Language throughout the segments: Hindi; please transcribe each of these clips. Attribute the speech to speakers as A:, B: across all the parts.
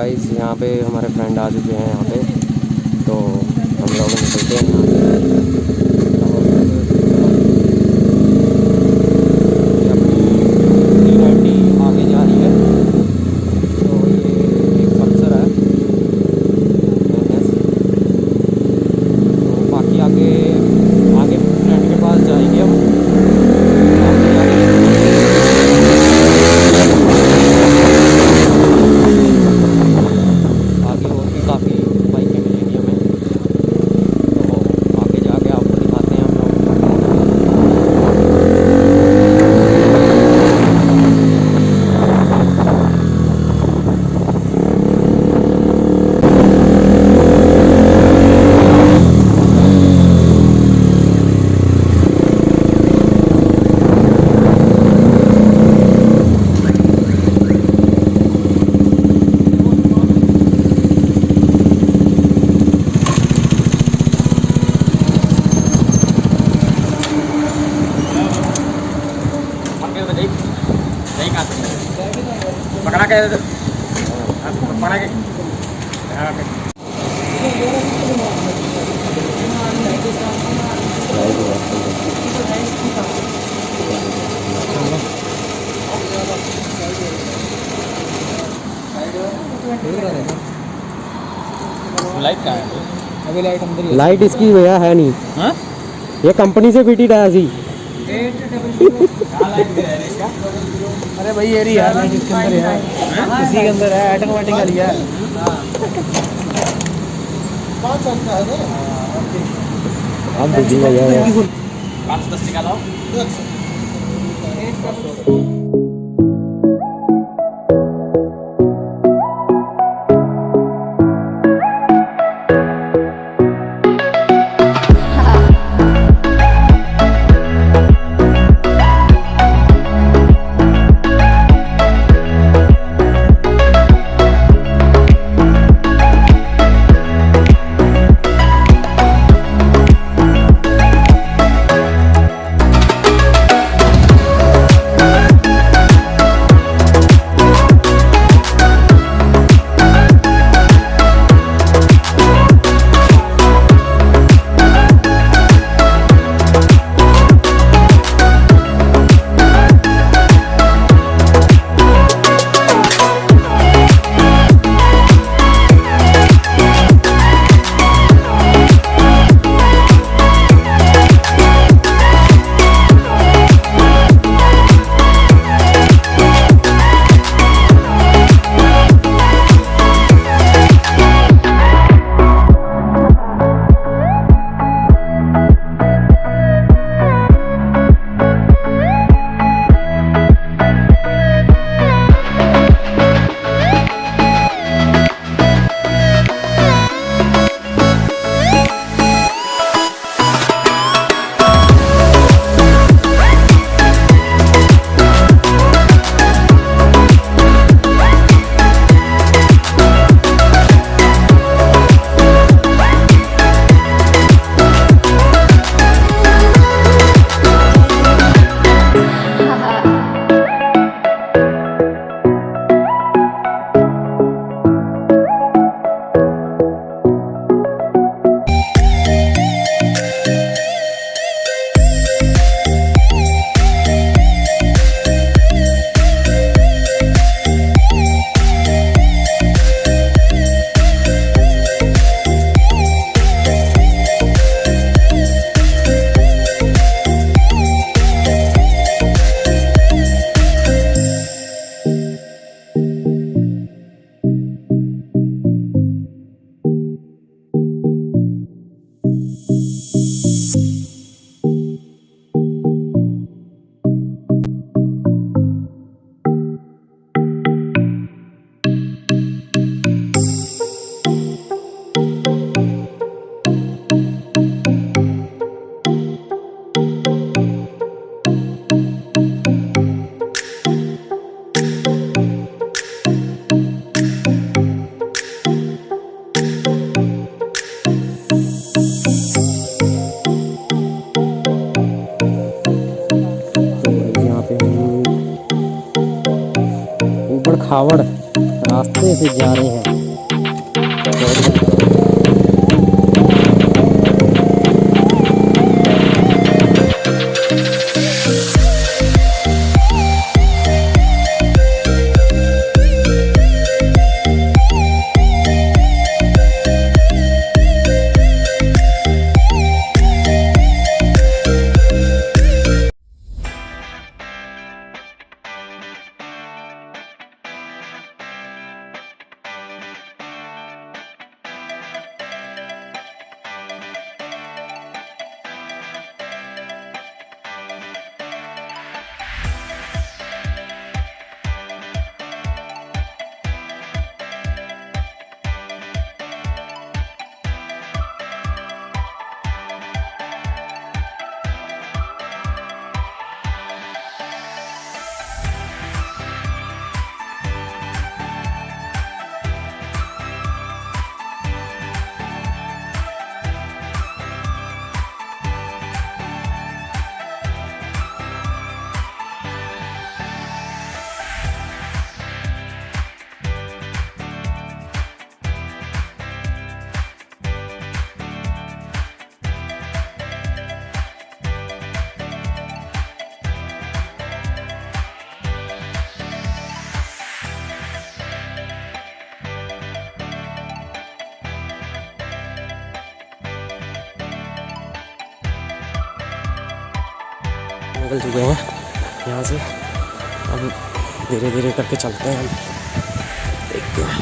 A: गाइस यहाँ पे हमारे फ्रेंड आ चुके हैं यहाँ पे, तो हम लोग निकलते हैं यहाँ से। आगे जा रही है, तो ये एक पल्सर है, तो बाकी आगे आगे फ्रेंड के पास जाएंगे हम।
B: पकड़ा के पकड़ा के लाइट कहाँ है? अभी लाइट अंदर ही,
A: लाइट इसकी भैया है नहीं।
B: हाँ?
A: ये कंपनी से फिटेड है ऐसी।
B: अरे भाई ये रही यार, लाइट इसके अंदर है, इसी के अंदर है, ऑटोमेटिक वाली है।
A: अब दीजिएगा यार
B: 5-10 निकालो।
A: खावड़ रास्ते से जा रहे हैं। निकल चुके हैं यहाँ से। अब धीरे धीरे करके चलते हैं हम, देखते हैं।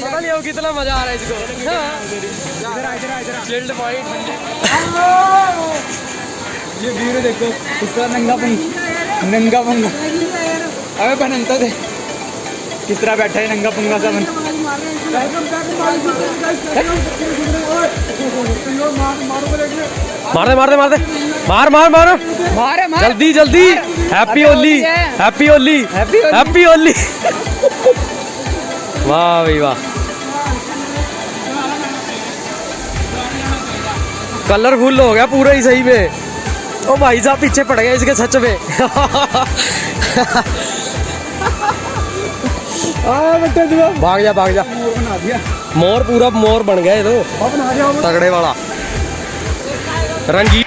B: पता नहीं कितना मजा आ रहा है इसको। चिल्ड पॉइंट ये व्यू देखो, इसका नंगा पंगा अबे बनता थे किस तरह बैठा है नंगा पंगा सा बन।
A: मार दे मार दे मार दे मार मार मार
B: मार मार
A: जल्दी जल्दी happy Holi happy Holi happy Holi वाह भाई वाह कलरफुल हो गया पूरा ही सही में। ओ भाई साहब पीछे पड़ गए इसके सच में भाग जा भाग जा मोर पूरा मोर बन गया ये तो तगड़े वाला रंगीन।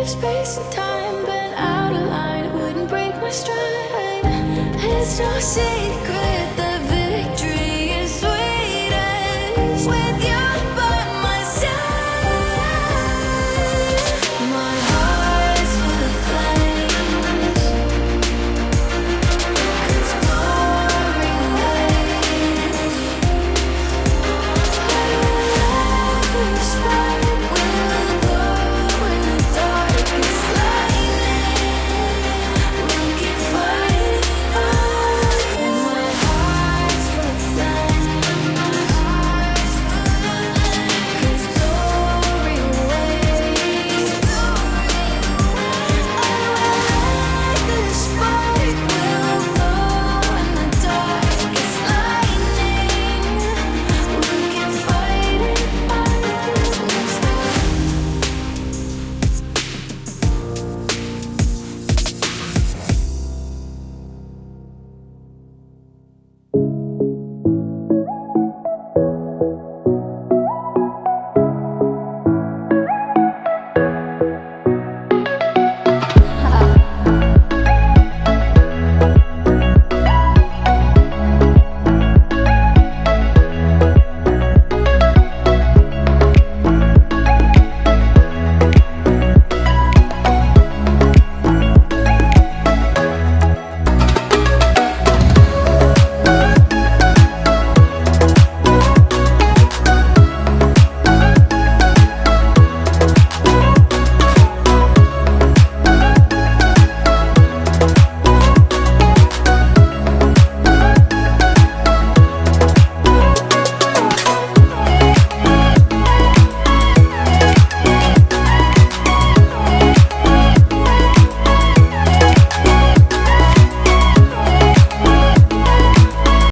C: Space and time, but out of line, it wouldn't break my stride. It's no secret.